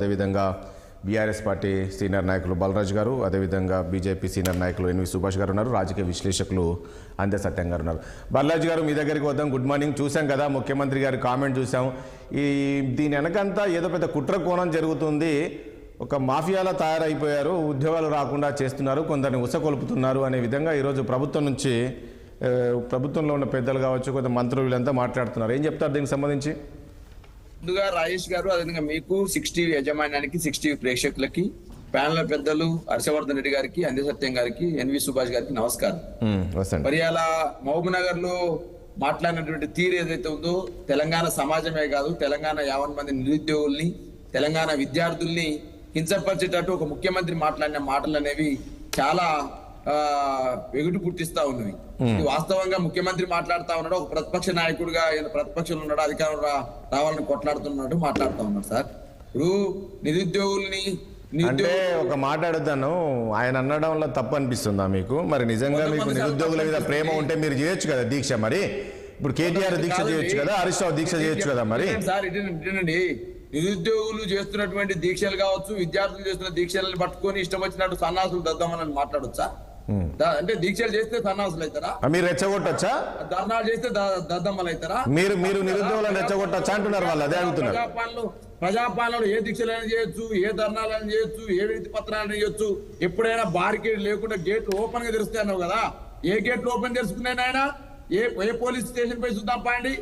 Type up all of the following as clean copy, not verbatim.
అదేవిధంగా BRS party senior నాయకులు బాలరాజు గారు, అదేవిధంగా బీజేపీ సీనియర్ నాయకులు ఎన్వి సుభాష్ గారు ఉన్నారు, రాజకీయ విశ్లేషకులు అందే సత్యం గారు ఉన్నారు. బాలరాజు గారు, మీ దగ్గరికి వద్దాం. Good morning. చూసాం కదా ముఖ్యమంత్రి గారి కామెంట్ చూసాం. దీని వెనకంతా ఏదో పెద్ద కుట్ర కోణం జరుగుతుంది, ఒక మాఫియాలా తయారైపోయారు, ఉద్యోగాలు రాకుండా చేస్తున్నారు, కొందరిని ఉసకొల్పుతున్నారు అనే విధంగా ఈరోజు ప్రభుత్వం నుంచి ప్రభుత్వంలో ఉన్న పెద్దలు కావచ్చు, కొంత మంత్రులు వీళ్ళంతా మాట్లాడుతున్నారు. ఏం చెప్తారు దీనికి సంబంధించి? ముందుగా రాజేష్ గారు, అదేవిధంగా మీకు 60 యజమాన్యానికి, 60 ప్రేక్షకులకి, ప్యానల్ పెద్దలు హర్షవర్ధన్ రెడ్డి గారికి, అందే సత్యం గారికి, ఎన్వి సుభాష్ గారికి నమస్కారం. మరి అలా మహబూబ్ నగర్ లో మాట్లాడినటువంటి తీరు ఏదైతే ఉందో, తెలంగాణ సమాజమే కాదు, తెలంగాణ 50 మంది నిరుద్యోగుల్ని, తెలంగాణ విద్యార్థుల్ని కించపరిచేటట్టు ఒక ముఖ్యమంత్రి మాట్లాడిన మాటలు అనేవి చాలా వెగుటు పుట్టిస్తా ఉన్నవి. ఇది వాస్తవంగా ముఖ్యమంత్రి మాట్లాడుతా ఉన్నాడు, ఒక ప్రతిపక్ష నాయకుడిగా ప్రతిపక్షంలో ఉన్నాడు, అధికారం రావాలని కొట్లాడుతున్నాడు, మాట్లాడుతూ ఉన్నాడు. సార్, ఇప్పుడు నిరుద్యోగుల్ని అంటే ఒక మాట అడుగుతాను, ఆయన అనడంలో తప్పు అనిపిస్తుందా మీకు? మరి నిజంగా మీకు నిరుద్యోగుల మీద ప్రేమ ఉంటే మీరు చేయొచ్చు కదా దీక్ష. మరి ఇప్పుడు కేటీఆర్ దీక్ష చేయొచ్చు కదా, హరీష్ రావు దీక్ష చేయొచ్చు కదా. మరి సార్ ఇదేనండి, నిరుద్యోగులు చేస్తున్నటువంటి దీక్షలు కావచ్చు, విద్యార్థులు చేస్తున్న దీక్షలను పట్టుకొని ఇష్టం వచ్చినట్టు సన్నాసులు దద్దామని మాట్లాడొచ్చా? అంటే దీక్షలు చేస్తే సన్నాసులు అవుతారా? మీరు రెచ్చగొట్టొచ్చా? ధర్నాలు చేస్తే దద్దమ్మలు అవుతారా? మీరు నిరుద్యోగులను రెచ్చగొట్టొచ్చా అంటున్నారు వాళ్ళు, అదే అడుగుతున్నారు. ప్రజాపాలనలో ఏ దీక్షలైనా చేయొచ్చు, ఏ ధర్నాలైనా చేయొచ్చు, ఏ వినతి పత్రాలను చేయొచ్చు. ఎప్పుడైనా బార్గేట్ లేకుండా గేట్లు ఓపెన్ గా తెరుస్తాయి అన్నావు కదా, ఏ గేట్లు ఓపెన్ తెరుచుకున్నాయి ఆయన? ఏ పోలీస్ స్టేషన్ పై చూద్దాం పాండి,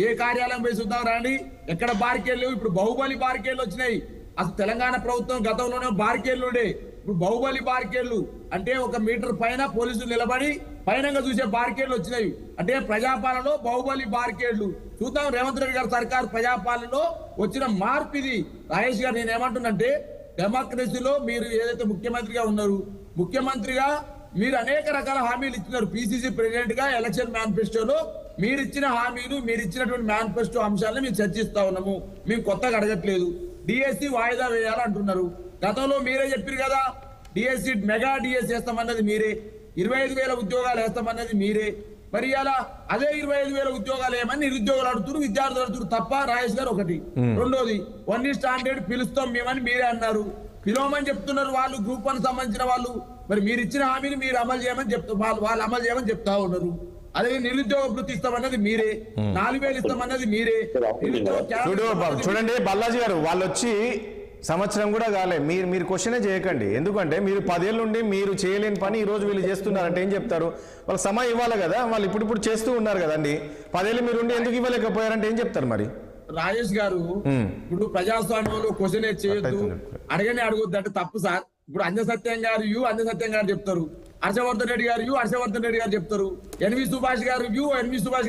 ఏ కార్యాలయం పై చూద్దాం రాండి, ఎక్కడ బార్కేళ్ళు లేవు. ఇప్పుడు బాహుబలి బార్కేళ్ళు వచ్చినాయి. అసలు తెలంగాణ ప్రభుత్వం గతంలోనే బార్కేళ్ళు ఉండే, ఇప్పుడు బాహుబలి బార్కేళ్ళు అంటే 1 మీటర్ పైన పోలీసులు నిలబడి పైనంగా చూసే బార్కేళ్ళు వచ్చినాయి. అంటే ప్రజాపాలనలో బాహుబలి బార్కేళ్లు చూద్దాం. రేవంత్ రెడ్డి గారి సర్కారు ప్రజాపాలనలో వచ్చిన మార్పు ఇది. రాజేష్ గారు, నేను ఏమంటున్నంటే, డెమోక్రసీలో మీరు ఏదైతే ముఖ్యమంత్రిగా ఉన్నారు, ముఖ్యమంత్రిగా మీరు అనేక రకాల హామీలు ఇచ్చినారు. పిసిసి ప్రెసిడెంట్ గా ఎలక్షన్ మేనిఫెస్టోలో మీరు ఇచ్చిన హామీలు, మీరు ఇచ్చినటువంటి మేనిఫెస్టో అంశాలను మేము చర్చిస్తా ఉన్నాము. మేము కొత్తగా అడగట్లేదు. డిఎస్సి వాయిదా వేయాలంటున్నారు. గతంలో మీరే చెప్పారు కదా, డిఎస్సి మెగా డిఎస్సి వేస్తామన్నది మీరే, 25,000 ఉద్యోగాలు వేస్తామన్నది మీరే. మరి అలా అదే 25,000 ఉద్యోగాలు ఏమని నిరుద్యోగులు అడుగుతారు, విద్యార్థులు అడుగుతారు తప్ప. రాజేష్ గారు ఒకటి. రెండోది, 1:100 పిలుస్తాం మేమని మీరే అన్నారు. పిలవమని చెప్తున్నారు వాళ్ళు, గ్రూప్ 1 సంబంధించిన వాళ్ళు. మరి మీరు ఇచ్చిన హామీని మీరు అమలు చేయమని వాళ్ళు అమలు చేయమని చెప్తా ఉన్నారు. అదే నిరుద్యోగ వృత్తి ఇస్తామన్నది మీరే, 4,000 ఇస్తామన్నది మీరే. చూడండి బాలాజీ గారు, వాళ్ళు వచ్చి సంవత్సరం కూడా కాలే, మీరు క్వశ్చనే చేయకండి. ఎందుకంటే మీరు 10 ఏళ్ళ నుండి మీరు చేయలేని పని ఈ రోజు వీళ్ళు చేస్తున్నారంటే ఏం చెప్తారు? వాళ్ళకి సమయం ఇవ్వాలి కదా, వాళ్ళు ఇప్పుడు చేస్తూ ఉన్నారు కదండి. 10 ఏళ్ళు మీరు ఉండి ఎందుకు ఇవ్వలేకపోయారంటే ఏం చెప్తారు? మరి రాజేష్ గారు, ఇప్పుడు ప్రజాస్వామ్యంలో క్వశ్చన్ చేయొద్దు, అడగొద్దు అంటే తప్పు సార్. ఇప్పుడు అందే సత్యం గారు చెప్తారు, హర్షవర్ధన్ రెడ్డి గారు చెప్తారు, ఎన్వి సుభాష్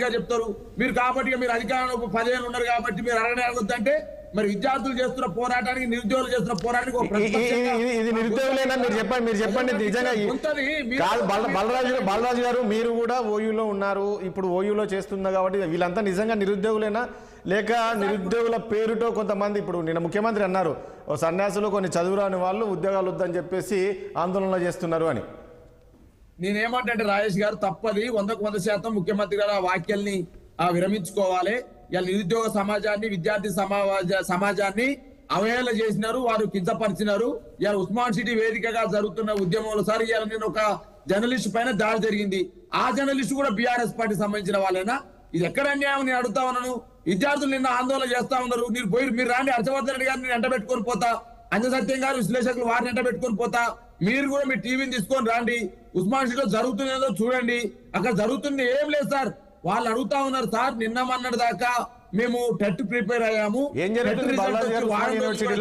గారు చెప్తారు. మీరు కాబట్టి మీరు అధికారంలో 10 ఏళ్ళు ఉన్నారు కాబట్టి మీరు అడగొద్దు అంటే, మరి విద్యార్థులు చేస్తున్న పోరాటానికి, నిరుద్యోగులు చేస్తున్న పోరాటానికి ఇది నిరుద్యోగులేనా? మీరు చెప్పండి నిజంగా. బాలరాజు గారు, మీరు కూడా ఓయూలో ఉన్నారు, ఇప్పుడు ఓయూలో చేస్తున్నా కాబట్టి వీళ్ళంతా నిజంగా నిరుద్యోగులేనా? లేక నిరుద్యోగుల పేరుతో కొంతమంది, ఇప్పుడు నిన్న ముఖ్యమంత్రి అన్నారు, ఓ సన్యాసులు కొన్ని చదువురాని వాళ్ళు ఉద్యోగాలు వద్దని చెప్పేసి ఆందోళన చేస్తున్నారు అని. నేనేమంటే రాజేష్ గారు, తప్పది 100% ముఖ్యమంత్రి గారు ఆ వాక్యాల్ని విరమించుకోవాలి. ఇలా నిరుద్యోగ సమాజాన్ని, విద్యార్థి సమాజాన్ని అవహేళన చేసినారు, వారు కించపరిచినారు. ఇలా ఉస్మాన్ సిటీ వేదికగా జరుగుతున్న ఉద్యమంలో సార్, ఇలా నేను ఒక జర్నలిస్ట్ పైన దాడి జరిగింది. ఆ జర్నలిస్ట్ కూడా బీఆర్ఎస్ పార్టీ సంబంధించిన వాళ్ళైనా? ఇది ఎక్కడ అన్యాయం నేను అడుగుతా ఉన్నాను. విద్యార్థులు నిన్న ఆందోళన చేస్తా ఉన్నారు, మీరు రాండి, హర్షవర్ధన్ రెడ్డి గారిని ఎంట పెట్టుకొని పోతా, అంజ సత్యం గారు విశ్లేషకులు వారిని ఎంట పెట్టుకొని పోతా, మీరు కూడా మీ టీవీని తీసుకొని రాండి, ఉస్మాన్ సిటీలో జరుగుతుందేదో చూడండి. అక్కడ జరుగుతుంది ఏం లేదు సార్. వాళ్ళు అడుగుతా ఉన్నారు సార్, నిన్న మొన్నటి దాకా మేము టెట్ ప్రిపేర్ అయ్యాము,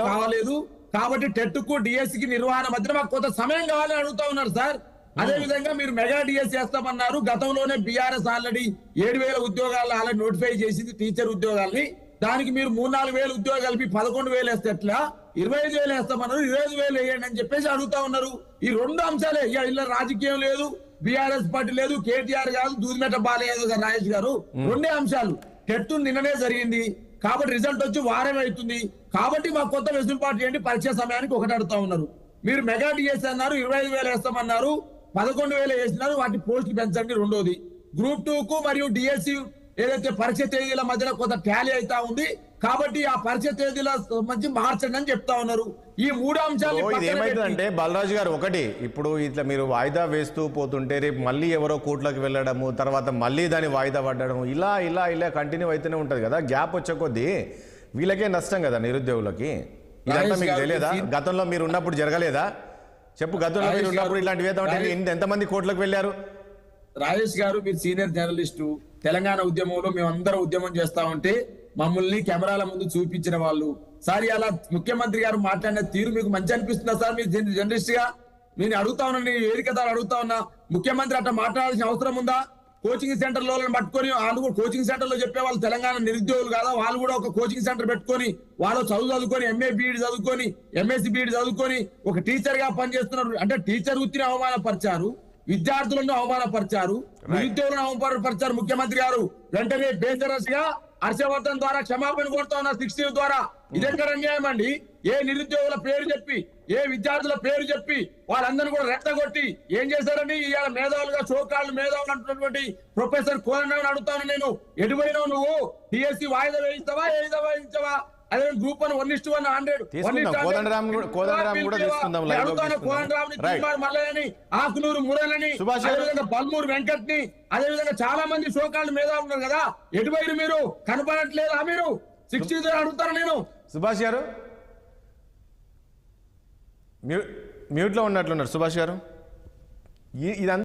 కావాలేదు కాబట్టి టెట్ కు డిఎస్సికి నిర్వహణ మధ్య మాకు కొంత సమయం కావాలని అడుగుతా ఉన్నారు సార్. అదే విధంగా మీరు మెగా డిఎస్ చేస్తామన్నారు. గతంలోనే బీఆర్ఎస్ ఆల్రెడీ 7,000 ఉద్యోగాలు ఆల్రెడీ నోటిఫై చేసింది, టీచర్ ఉద్యోగాల్ని. దానికి మీరు 3-4 ఉద్యోగాలు కలిపి 11,000 వేస్తే ఎట్లా? 25,000 వేస్తామన్నారు, 25,000 వేయండి అని చెప్పేసి అడుగుతా ఉన్నారు. ఈ 2 అంశాలే. ఇలా రాజకీయం లేదు, బీఆర్ఎస్ పార్టీ లేదు, కేటీఆర్ కాదు, దూదిమెట్ట బాలేదు కదా రాజేష్ గారు. 2 అంశాలు. టెట్ నిన్ననే జరిగింది కాబట్టి రిజల్ట్ వచ్చి వారం అవుతుంది కాబట్టి మాకు కొత్త వెసులుబాటు చేయండి, పరీక్ష సమయానికి ఒకటి అడుగుతా ఉన్నారు. మీరు మెగా డిఎస్ అన్నారు, 25,000 వేస్తామన్నారు, 11,000 వేసినారు, వాటి పోస్టులు పెంచండి. రెండోది, గ్రూప్ 2 కు మరియు డిఎస్సి ఏదైతే పరీక్ష తేదీల మధ్యన కొంత ట్యాలీ అవుతా ఉంది కాబట్టి ఆ పరీక్ష తేదీల సంబంధించి మార్చండి అని చెప్తా ఉన్నారు. ఈ 3 అంశాలు ఓ, ఇది ఏమైతుందంటే బాలరాజు గారు, ఒకటి ఇప్పుడు ఇట్లా మీరు వాయిదా వేస్తూ పోతుంటే రేపు మళ్ళీ ఎవరో కోర్టులకు వెళ్ళడము, తర్వాత మళ్ళీ దాన్ని వాయిదా పడ్డడం, ఇలా ఇలా ఇలా కంటిన్యూ అయితేనే ఉంటుంది కదా. గ్యాప్ వచ్చే కొద్దీ వీళ్ళకే నష్టం కదా, నిరుద్యోగులకి. ఇదంతా మీకు తెలియదా? గతంలో మీరు ఉన్నప్పుడు జరగలేదా? చెప్పు, గతంలో మీరు ఉన్నప్పుడు ఇలాంటివి ఎంతమంది కోర్టులకు వెళ్ళారు? రాజేష్ గారు, మీరు సీనియర్ జర్నలిస్టు. తెలంగాణ ఉద్యమంలో మేమందరం ఉద్యమం చేస్తా ఉంటే మమ్మల్ని కెమెరాల ముందు చూపించిన వాళ్ళు. సార్, అలా ముఖ్యమంత్రి గారు మాట్లాడిన తీరు మీకు మంచి అనిపిస్తుందా సార్? మీరు జర్నలిస్ట్ గా నేను అడుగుతా ఉన్నా, నేను వేదిక ద్వారా అడుగుతా ఉన్నా, ముఖ్యమంత్రి అట్లా మాట్లాడాల్సిన అవసరం ఉందా? కోచింగ్ సెంటర్ లో పట్టుకొని వాళ్ళు కూడా కోచింగ్ సెంటర్ లో చెప్పే వాళ్ళు తెలంగాణ నిరుద్యోగులు కాదా? వాళ్ళు కూడా ఒక కోచింగ్ సెంటర్ పెట్టుకొని వాళ్ళు చదువుకొని ఎంఏ బీఈడి చదువుకొని ఎంఎస్సి బీఈడి చదువుకొని ఒక టీచర్ గా పనిచేస్తున్నారు. అంటే టీచర్ వృత్తిని అవమానపరిచారు, విద్యార్థులను అవమానపరిచారు, నిరుద్యోగులను అవమానపరిచారు. ముఖ్యమంత్రి గారు వెంటనే బేసరస్ గా హర్షవర్ధన్ ద్వారా క్షమాపణ కోరుతా ఉన్నారు 60 ద్వారా. ఇదెక్కడ అన్యాయం అండి? ఏ నిరుద్యోగుల పేరు చెప్పి, ఏ విద్యార్థుల పేరు చెప్పి వాళ్ళందరినీ కూడా రెట్టగొట్టి ఏం చేశారని ఇవాళ మేధావులుగా షోకాళ్ళు మేధావులు అంటున్నటువంటి ప్రొఫెసర్ కోదండరావుని అడుగుతాను నేను, ఎటువైనావు నువ్వు? టీఎస్సీ వాయిదా వేయిస్తావా, ఏదో వేయించవా? అదే గ్రూప్ 1 1:1 మల్లయ్యని, ఆకునూరు మురళని, బల్మూరు వెంకట్ని, అదే విధంగా చాలా మంది షోకాళ్ళు మేధావులు ఉన్నారు కదా. ఎటువైరు మీరు? కనపడట్లేదా మీరు? 60 అడుగుతాను నేను. సుభాష్ గారు మ్యూట్లో ఉన్నట్లున్నారు. సుభాష్ గారు, ఇదంతా